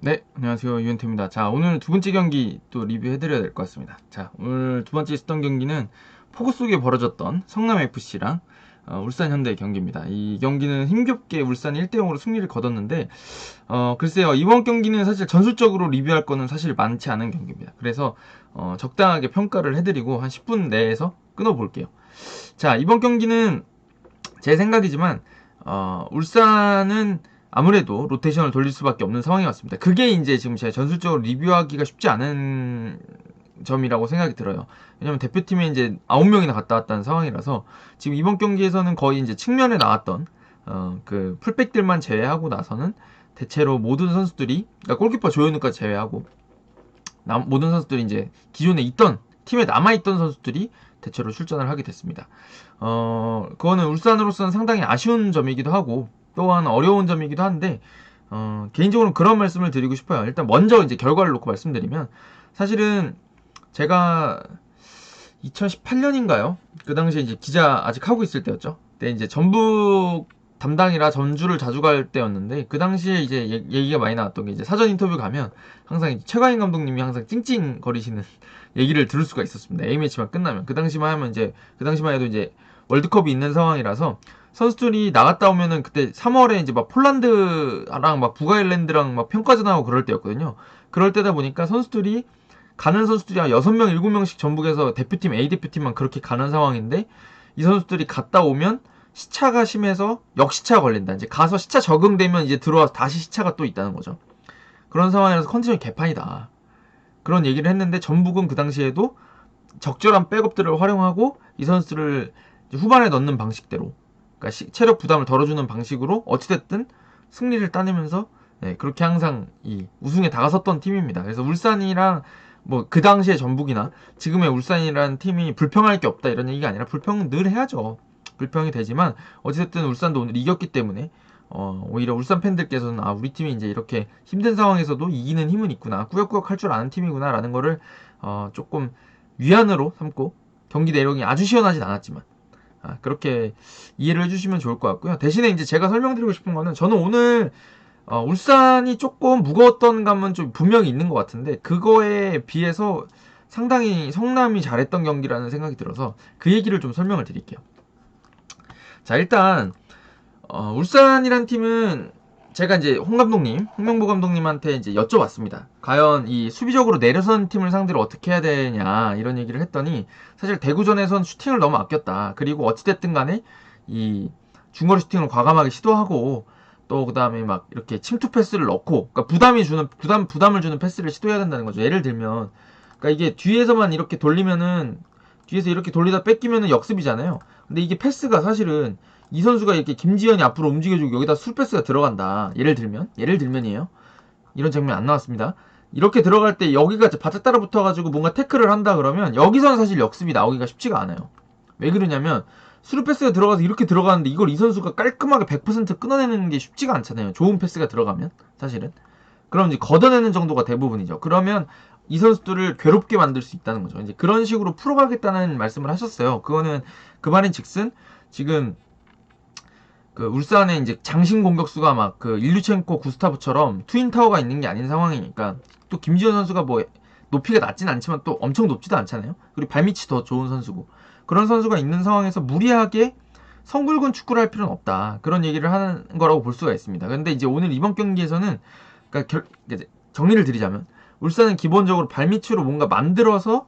네, 안녕하세요. 유현태입니다. 자, 오늘 두 번째 경기 또 리뷰해드려야 될 것 같습니다. 자, 오늘 두 번째 있었던 경기는 폭우 속에 벌어졌던 성남FC랑 울산 현대의 경기입니다. 이 경기는 힘겹게 울산이 1대0으로 승리를 거뒀는데, 글쎄요, 이번 경기는 사실 전술적으로 리뷰할 거는 사실 많지 않은 경기입니다. 그래서, 적당하게 평가를 해드리고 한 10분 내에서 끊어볼게요. 자, 이번 경기는 제 생각이지만 울산은 아무래도 로테이션을 돌릴 수밖에 없는 상황이 왔습니다. 그게 이제 지금 제가 전술적으로 리뷰하기가 쉽지 않은 점이라고 생각이 들어요. 왜냐면 대표팀에 이제 9명이나 갔다 왔다는 상황이라서 지금 이번 경기에서는 거의 이제 측면에 나왔던 그 풀백들만 제외하고 나서는 대체로 모든 선수들이, 그러니까 골키퍼 조현우까지 제외하고 모든 선수들이 이제 기존에 있던 팀에 남아있던 선수들이 대체로 출전을 하게 됐습니다. 그거는 울산으로서는 상당히 아쉬운 점이기도 하고 또한 어려운 점이기도 한데 개인적으로는 그런 말씀을 드리고 싶어요. 일단 먼저 이제 결과를 놓고 말씀드리면 사실은 제가 2018년인가요? 그 당시에 이제 기자 아직 하고 있을 때였죠. 그때 이제 전북 담당이라 전주를 자주 갈 때였는데 그 당시에 이제 얘기가 많이 나왔던 게 이제 사전 인터뷰 가면 항상 이제 최가인 감독님이 항상 찡찡거리시는 얘기를 들을 수가 있었습니다. A매치만 끝나면 그 당시만 하면 이제 그 당시만 해도 이제 월드컵이 있는 상황이라서 선수들이 나갔다 오면은 그때 3월에 이제 막 폴란드랑 막 북아일랜드랑 막 평가전하고 그럴 때였거든요. 그럴 때다 보니까 선수들이 가는 선수들이 한 6명, 7명씩 전북에서 대표팀, A대표팀만 그렇게 가는 상황인데 이 선수들이 갔다 오면 시차가 심해서 역시차 걸린다. 이제 가서 시차 적응되면 이제 들어와서 다시 시차가 또 있다는 거죠. 그런 상황이라서 컨디션이 개판이다. 그런 얘기를 했는데 전북은 그 당시에도 적절한 백업들을 활용하고 이 선수들을 후반에 넣는 방식대로, 그러니까 체력 부담을 덜어주는 방식으로 어찌됐든 승리를 따내면서 그렇게 항상 이 우승에 다가섰던 팀입니다. 그래서 울산이랑 뭐 그 당시에 전북이나 지금의 울산이라는 팀이 불평할 게 없다 이런 얘기가 아니라 불평은 늘 해야죠. 불평이 되지만 어찌됐든 울산도 오늘 이겼기 때문에 오히려 울산 팬들께서는 우리 팀이 이제 이렇게 힘든 상황에서도 이기는 힘은 있구나, 꾸역꾸역 할 줄 아는 팀이구나 라는 거를 조금 위안으로 삼고, 경기 내용이 아주 시원하진 않았지만 그렇게 이해를 해주시면 좋을 것 같고요. 대신에 이제 제가 설명드리고 싶은 거는 저는 오늘 울산이 조금 무거웠던 감은 좀 분명히 있는 것 같은데 그거에 비해서 상당히 성남이 잘했던 경기라는 생각이 들어서 그 얘기를 좀 설명을 드릴게요. 자, 일단 울산이란 팀은 제가 이제 홍명보 감독님한테 이제 여쭤봤습니다. 과연 이 수비적으로 내려선 팀을 상대로 어떻게 해야 되냐 이런 얘기를 했더니 사실 대구전에선 슈팅을 너무 아꼈다. 그리고 어찌됐든 간에 이 중거리 슈팅을 과감하게 시도하고 또 그다음에 막 이렇게 침투 패스를 넣고, 그러니까 부담을 주는 패스를 시도해야 된다는 거죠. 예를 들면 그러니까 이게 뒤에서 이렇게 돌리다 뺏기면은 역습이잖아요. 근데 이게 패스가 사실은 이 선수가 이렇게 김지현이 앞으로 움직여주고 여기다 술패스가 들어간다. 예를 들면이에요. 이런 장면 안 나왔습니다. 이렇게 들어갈 때 여기가 바짝 따라 붙어가지고 뭔가 태클을 한다 그러면 여기서는 사실 역습이 나오기가 쉽지가 않아요. 왜 그러냐면 수루패스가 들어가서 이렇게 들어가는데 이걸 이 선수가 깔끔하게 100% 끊어내는 게 쉽지가 않잖아요. 좋은 패스가 들어가면 사실은. 그럼 이제 걷어내는 정도가 대부분이죠. 그러면 이 선수들을 괴롭게 만들 수 있다는 거죠. 이제 그런 식으로 풀어가겠다는 말씀을 하셨어요. 그거는 그 말인 즉슨 지금 그 울산의 이제 장신 공격수가 막 그 일류첸코 구스타브처럼 트윈 타워가 있는 게 아닌 상황이니까, 또 김지현 선수가 뭐 높이가 낮진 않지만 또 엄청 높지도 않잖아요. 그리고 발밑이 더 좋은 선수고, 그런 선수가 있는 상황에서 무리하게 성굵은 축구를 할 필요는 없다. 그런 얘기를 하는 거라고 볼 수가 있습니다. 근데 이제 오늘 이번 경기에서는 그러니까 정리를 드리자면 울산은 기본적으로 발밑으로 뭔가 만들어서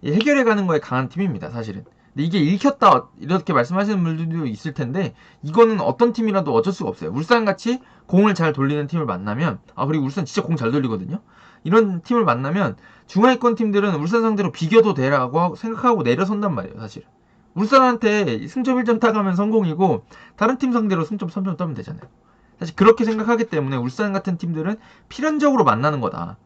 해결해가는 거에 강한 팀입니다. 사실은. 근데 이게 읽혔다 이렇게 말씀하시는 분들도 있을 텐데 이거는 어떤 팀이라도 어쩔 수가 없어요. 울산같이 공을 잘 돌리는 팀을 만나면, 그리고 울산 진짜 공 잘 돌리거든요. 이런 팀을 만나면 중하위권 팀들은 울산 상대로 비겨도 되라고 생각하고 내려선단 말이에요. 사실 울산한테 승점 1점 따가면 성공이고 다른 팀 상대로 승점 3점 따면 되잖아요. 사실 그렇게 생각하기 때문에 울산 같은 팀들은 필연적으로 만나는 거다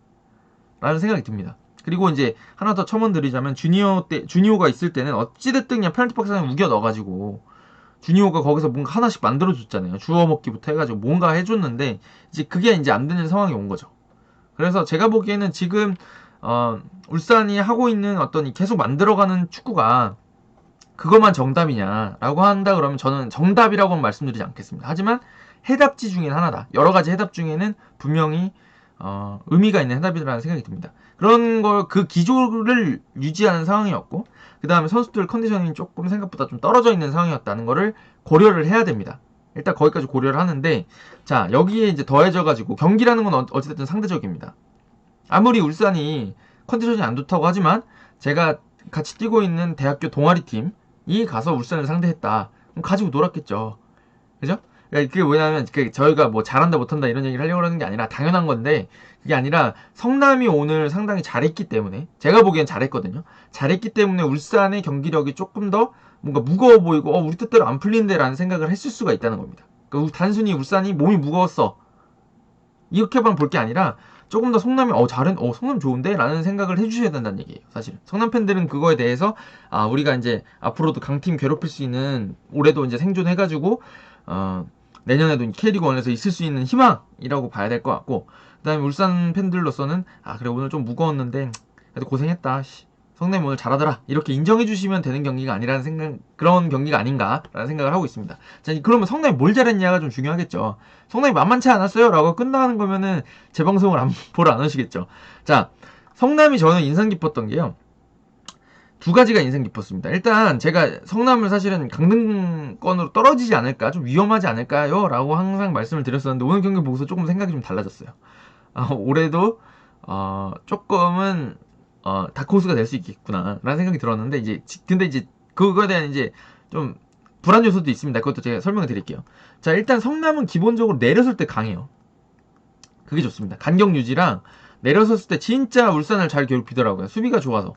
라는 생각이 듭니다. 그리고 이제 하나 더 첨언드리자면 주니오가 있을 때는 어찌됐든 그냥 페널티 박스 안에 우겨 넣어가지고 주니오가 거기서 뭔가 하나씩 만들어줬잖아요. 주워 먹기부터 해가지고 뭔가 해줬는데 이제 그게 이제 안 되는 상황이 온 거죠. 그래서 제가 보기에는 지금 울산이 하고 있는 어떤 계속 만들어가는 축구가 그것만 정답이냐라고 한다 그러면 저는 정답이라고는 말씀드리지 않겠습니다. 하지만 해답지 중엔 하나다. 여러 가지 해답 중에는 분명히 의미가 있는 해답이라는 생각이 듭니다. 그런 걸 그 기조를 유지하는 상황이었고 그 다음에 선수들 컨디션이 조금 생각보다 좀 떨어져 있는 상황이었다는 거를 고려를 해야 됩니다. 일단 거기까지 고려를 하는데 자 여기에 이제 더해져가지고 경기라는 건 어찌됐든 상대적입니다. 아무리 울산이 컨디션이 안 좋다고 하지만 제가 같이 뛰고 있는 대학교 동아리 팀이 가서 울산을 상대했다. 그럼 가지고 놀았겠죠. 그죠? 그러니까 그게 뭐냐면 저희가 뭐 잘한다 못한다 이런 얘기를 하려고 하는 게 아니라 당연한 건데 그게 아니라 성남이 오늘 상당히 잘했기 때문에 제가 보기엔 잘했거든요. 잘했기 때문에 울산의 경기력이 조금 더 뭔가 무거워 보이고 우리 뜻대로 안 풀린데 라는 생각을 했을 수가 있다는 겁니다. 그러니까 단순히 울산이 몸이 무거웠어 이렇게만 볼 게 아니라 조금 더 성남이 성남 좋은데? 라는 생각을 해주셔야 된다는 얘기예요. 사실 성남 팬들은 그거에 대해서 우리가 이제 앞으로도 강팀 괴롭힐 수 있는 올해도 이제 생존해가지고 내년에도 K리그1에서 있을 수 있는 희망이라고 봐야 될 것 같고 그 다음에 울산 팬들로서는 그래 오늘 좀 무거웠는데 그래도 고생했다 성남이 오늘 잘하더라 이렇게 인정해 주시면 되는 경기가 아니라는 생각 그런 경기가 아닌가라는 생각을 하고 있습니다. 자 그러면 성남이 뭘 잘했냐가 좀 중요하겠죠. 성남이 만만치 않았어요 라고 끝나는 거면은 제 방송을 보러 안 오시겠죠. 자 성남이 저는 인상 깊었던 게요 두 가지가 인상 깊었습니다. 일단 제가 성남을 사실은 강등권으로 떨어지지 않을까 좀 위험하지 않을까요 라고 항상 말씀을 드렸었는데 오늘 경기 보고서 조금 생각이 좀 달라졌어요. 올해도 조금은 다크호스가 될 수 있겠구나 라는 생각이 들었는데 근데 이제 그거에 대한 이제 좀 불안 요소도 있습니다. 그것도 제가 설명을 드릴게요. 자 일단 성남은 기본적으로 내려설 때 강해요. 그게 좋습니다. 간격 유지랑 내려섰을 때 진짜 울산을 잘 괴롭히더라고요. 수비가 좋아서.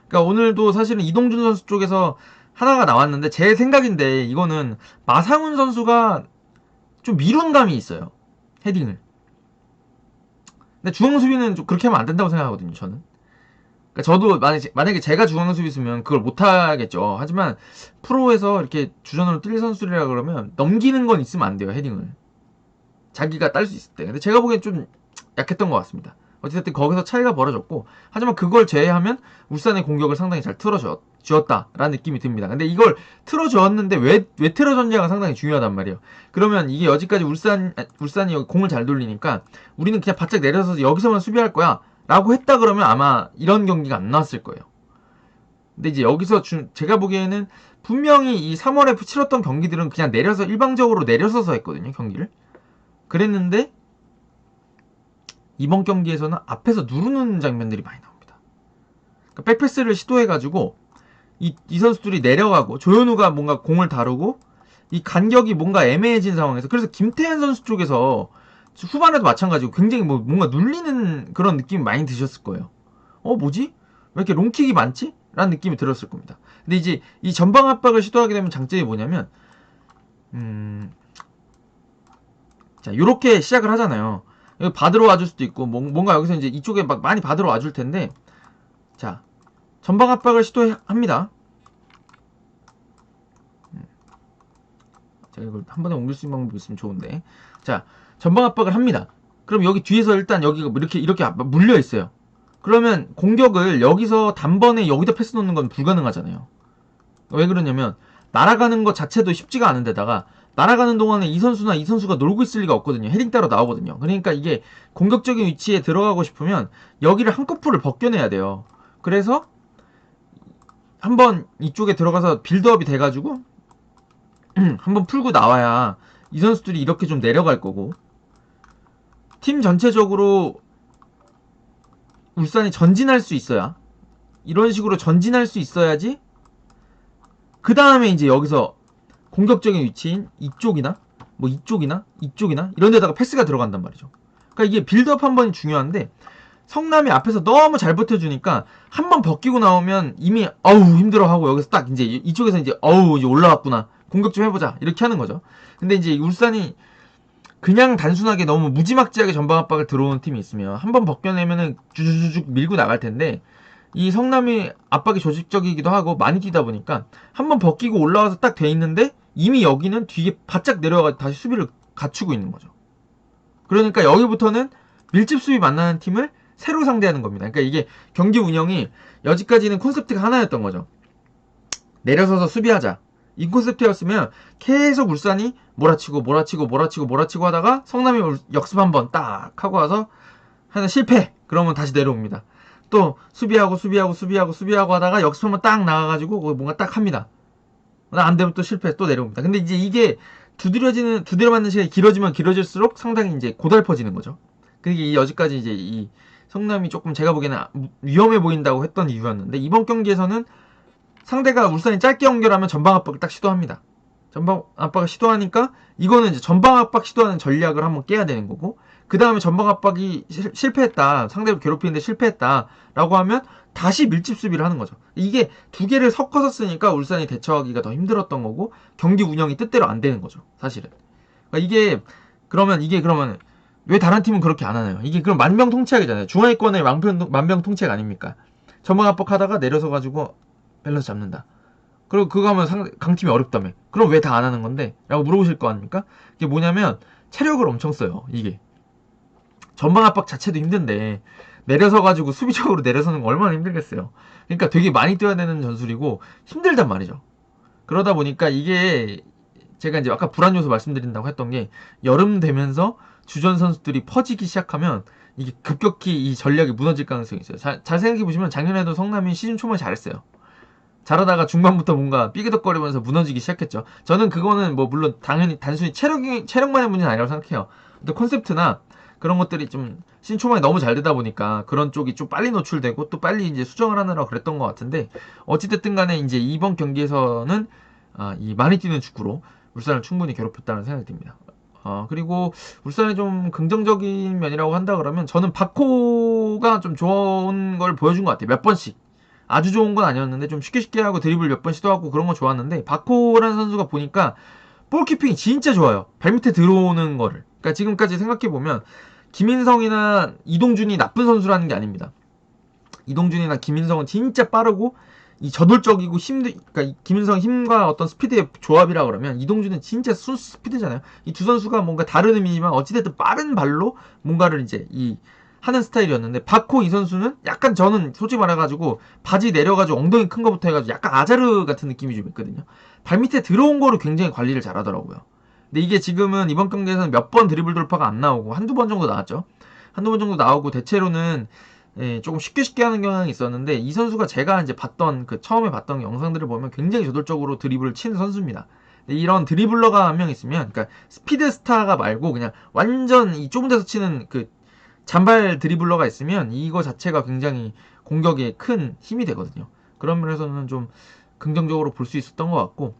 그러니까 오늘도 사실은 이동준 선수 쪽에서 하나가 나왔는데 제 생각인데 이거는 마상훈 선수가 좀 미룬 감이 있어요. 헤딩을. 근데 중앙 수비는 좀 그렇게 하면 안 된다고 생각하거든요. 저는. 그러니까 저도 만약에 제가 중앙 수비수면 그걸 못 하겠죠. 하지만 프로에서 이렇게 주전으로 뛸 선수들이라 그러면 넘기는 건 있으면 안 돼요. 헤딩을. 자기가 딸 수 있을 때. 근데 제가 보기엔 좀 약했던 것 같습니다. 어쨌든 거기서 차이가 벌어졌고 하지만 그걸 제외하면 울산의 공격을 상당히 잘 틀어주었다라는 느낌이 듭니다. 근데 이걸 틀어주었는데 왜 틀어줬냐가 상당히 중요하단 말이에요. 그러면 이게 여지까지 울산이 여기 공을 잘 돌리니까 우리는 그냥 바짝 내려서서 여기서만 수비할 거야 라고 했다 그러면 아마 이런 경기가 안 나왔을 거예요. 근데 이제 여기서 제가 보기에는 분명히 이 3월에 치렀던 경기들은 그냥 내려서 일방적으로 내려서서 했거든요. 경기를. 그랬는데 이번 경기에서는 앞에서 누르는 장면들이 많이 나옵니다. 그러니까 백패스를 시도해가지고 이 선수들이 내려가고 조현우가 뭔가 공을 다루고 이 간격이 뭔가 애매해진 상황에서 그래서 김태현 선수 쪽에서 후반에도 마찬가지고 굉장히 뭔가 눌리는 그런 느낌이 많이 드셨을 거예요. 뭐지? 왜 이렇게 롱킥이 많지? 라는 느낌이 들었을 겁니다. 근데 이제 이 전방 압박을 시도하게 되면 장점이 뭐냐면 자 요렇게 시작을 하잖아요. 여기 받으러 와줄 수도 있고 뭔가 여기서 이제 이쪽에 막 많이 받으러 와줄 텐데 자 전방 압박을 시도합니다. 제가 이걸 한 번에 옮길 수 있는 방법이 있으면 좋은데 자 전방 압박을 합니다. 그럼 여기 뒤에서 일단 여기가 이렇게 물려 있어요. 그러면 공격을 여기서 단번에 여기다 패스 놓는 건 불가능하잖아요. 왜 그러냐면 날아가는 것 자체도 쉽지가 않은데다가 날아가는 동안에 이 선수가 놀고 있을 리가 없거든요. 헤딩 따로 나오거든요. 그러니까 이게 공격적인 위치에 들어가고 싶으면 여기를 한꺼풀을 벗겨내야 돼요. 그래서 한번 이쪽에 들어가서 빌드업이 돼가지고 한번 풀고 나와야 이 선수들이 이렇게 좀 내려갈 거고 팀 전체적으로 울산이 전진할 수 있어야 이런 식으로 전진할 수 있어야지 그 다음에 이제 여기서 공격적인 위치인 이쪽이나 이쪽이나 이런 데다가 패스가 들어간단 말이죠. 그러니까 이게 빌드업 한 번이 중요한데 성남이 앞에서 너무 잘 버텨주니까 한 번 벗기고 나오면 이미 힘들어하고 여기서 딱 이제 이쪽에서 이제 이제 올라왔구나 공격 좀 해보자 이렇게 하는 거죠. 근데 이제 울산이 그냥 단순하게 너무 무지막지하게 전방 압박을 들어오는 팀이 있으면 한 번 벗겨내면은 주주주죽 밀고 나갈 텐데 이 성남이 압박이 조직적이기도 하고 많이 뛰다 보니까 한 번 벗기고 올라와서 딱 돼 있는데 이미 여기는 뒤에 바짝 내려가 다시 수비를 갖추고 있는 거죠. 그러니까 여기부터는 밀집 수비 만나는 팀을 새로 상대하는 겁니다. 그러니까 이게 경기 운영이 여지까지는 콘셉트가 하나였던 거죠. 내려서서 수비하자. 이 콘셉트였으면 계속 울산이 몰아치고 하다가 성남이 역습 한번 딱 하고 와서 하나 실패. 그러면 다시 내려옵니다. 또 수비하고 하다가 역습하면 딱 나가가지고 뭔가 딱 합니다. 안 되면 또 실패, 또 내려옵니다. 근데 이제 이게 두드려 맞는 시간이 길어지면 길어질수록 상당히 이제 고달퍼지는 거죠. 그게 여지까지 이제 이 성남이 조금 제가 보기에는 위험해 보인다고 했던 이유였는데, 이번 경기에서는 상대가 울산이 짧게 연결하면 전방 압박을 딱 시도합니다. 전방 압박을 시도하니까 이거는 이제 전방 압박 시도하는 전략을 한번 깨야 되는 거고, 그 다음에 전방 압박이 실패했다, 상대를 괴롭히는데 실패했다라고 하면 다시 밀집 수비를 하는 거죠. 이게 두 개를 섞어서 쓰니까 울산이 대처하기가 더 힘들었던 거고, 경기 운영이 뜻대로 안 되는 거죠, 사실은. 그러니까 이게 그러면 왜 다른 팀은 그렇게 안 하나요? 이게 그럼 만병통치약이잖아요. 중하위권의 만병통치약 아닙니까? 전방 압박하다가 내려서 가지고 밸런스 잡는다. 그리고 그거 하면 강팀이 어렵다며. 그럼 왜 다 안 하는 건데? 라고 물어보실 거 아닙니까? 이게 뭐냐면 체력을 엄청 써요. 이게 전방 압박 자체도 힘든데 내려서 가지고 수비적으로 내려서는 거 얼마나 힘들겠어요. 그러니까 되게 많이 뛰어야 되는 전술이고 힘들단 말이죠. 그러다 보니까 이게 제가 이제 아까 불안 요소 말씀드린다고 했던 게, 여름 되면서 주전 선수들이 퍼지기 시작하면 이게 급격히 이 전략이 무너질 가능성이 있어요. 잘 생각해 보시면 작년에도 성남이 시즌 초반에 잘했어요. 잘하다가 중반부터 뭔가 삐그덕거리면서 무너지기 시작했죠. 저는 그거는 뭐 물론 당연히 단순히 체력만의 문제는 아니라고 생각해요. 근데 콘셉트나 그런 것들이 좀 시즌 초반에 너무 잘 되다 보니까 그런 쪽이 좀 빨리 노출되고 또 빨리 이제 수정을 하느라고 그랬던 것 같은데, 어찌됐든 간에 이제 이번 경기에서는 이 많이 뛰는 축구로 울산을 충분히 괴롭혔다는 생각이 듭니다. 그리고 울산의 좀 긍정적인 면이라고 한다 그러면, 저는 바코가 좀 좋은 걸 보여준 것 같아요. 몇 번씩. 아주 좋은 건 아니었는데 좀 쉽게 하고 드리블 몇 번 시도하고 그런 거 좋았는데, 바코라는 선수가 보니까 볼키핑이 진짜 좋아요. 발밑에 들어오는 거를. 그러니까 지금까지 생각해보면 김인성이나 이동준이 나쁜 선수라는 게 아닙니다. 이동준이나 김인성은 진짜 빠르고 이 저돌적이고 그러니까 김인성 힘과 어떤 스피드의 조합이라 그러면 이동준은 진짜 순수 스피드잖아요. 이 두 선수가 뭔가 다른 의미지만 어찌됐든 빠른 발로 뭔가를 이제 하는 스타일이었는데, 바코 이 선수는 약간, 저는 솔직히 말해가지고 바지 내려가지고 엉덩이 큰 거부터 해가지고 약간 아자르 같은 느낌이 좀 있거든요. 발밑에 들어온 거를 굉장히 관리를 잘하더라고요. 근데 이게 지금은 이번 경기에서는 몇 번 드리블 돌파가 안 나오고 한두 번 정도 나왔죠. 한두 번 정도 나오고 대체로는 조금 쉽게 하는 경향이 있었는데, 이 선수가 제가 이제 처음에 봤던 영상들을 보면 굉장히 저돌적으로 드리블을 치는 선수입니다. 이런 드리블러가 한 명 있으면, 그러니까 스피드 스타가 말고 그냥 완전 이 좁은 데서 치는 그 잔발 드리블러가 있으면 이거 자체가 굉장히 공격에 큰 힘이 되거든요. 그런 면에서는 좀 긍정적으로 볼 수 있었던 것 같고,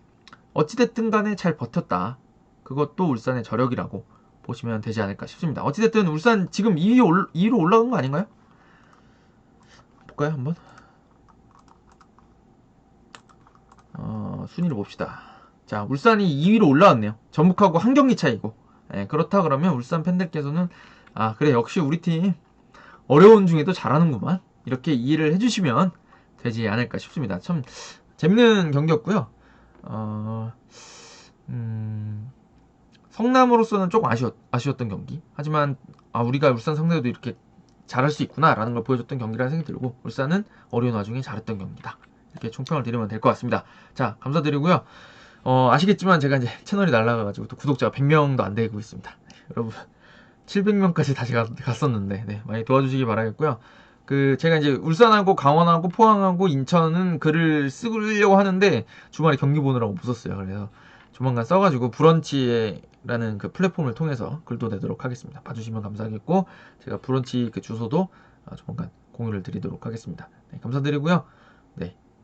어찌됐든 간에 잘 버텼다. 그것도 울산의 저력이라고 보시면 되지 않을까 싶습니다. 어찌됐든 울산 지금 2위로 올라간 거 아닌가요? 볼까요, 한번? 순위를 봅시다. 자, 울산이 2위로 올라왔네요. 전북하고 한 경기 차이고. 그렇다 그러면 울산 팬들께서는 그래, 역시 우리 팀 어려운 중에도 잘하는구만, 이렇게 이해를 해주시면 되지 않을까 싶습니다. 참 재밌는 경기였고요. 성남으로서는 조금 아쉬웠던 경기. 하지만 우리가 울산 상대로도 이렇게 잘할 수 있구나 라는 걸 보여줬던 경기라는 생각이 들고, 울산은 어려운 와중에 잘했던 경기다, 이렇게 총평을 드리면 될 것 같습니다. 자, 감사드리고요. 아시겠지만 제가 이제 채널이 날라가가지고 또 구독자가 100명도 안 되고 있습니다. 여러분 700명까지 다시 갔었는데 많이 도와주시기 바라겠고요. 제가 이제 울산하고 강원하고 포항하고 인천은 글을 쓰려고 하는데 주말에 경기 보느라고 못 썼어요. 그래서 조만간 써가지고 브런치라는 그 플랫폼을 통해서 글도 내도록 하겠습니다. 봐주시면 감사하겠고, 제가 브런치 그 주소도 조만간 공유를 드리도록 하겠습니다. 감사드리고요.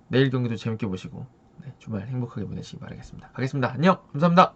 내일 경기도 재밌게 보시고 주말 행복하게 보내시기 바라겠습니다. 가겠습니다. 안녕. 감사합니다.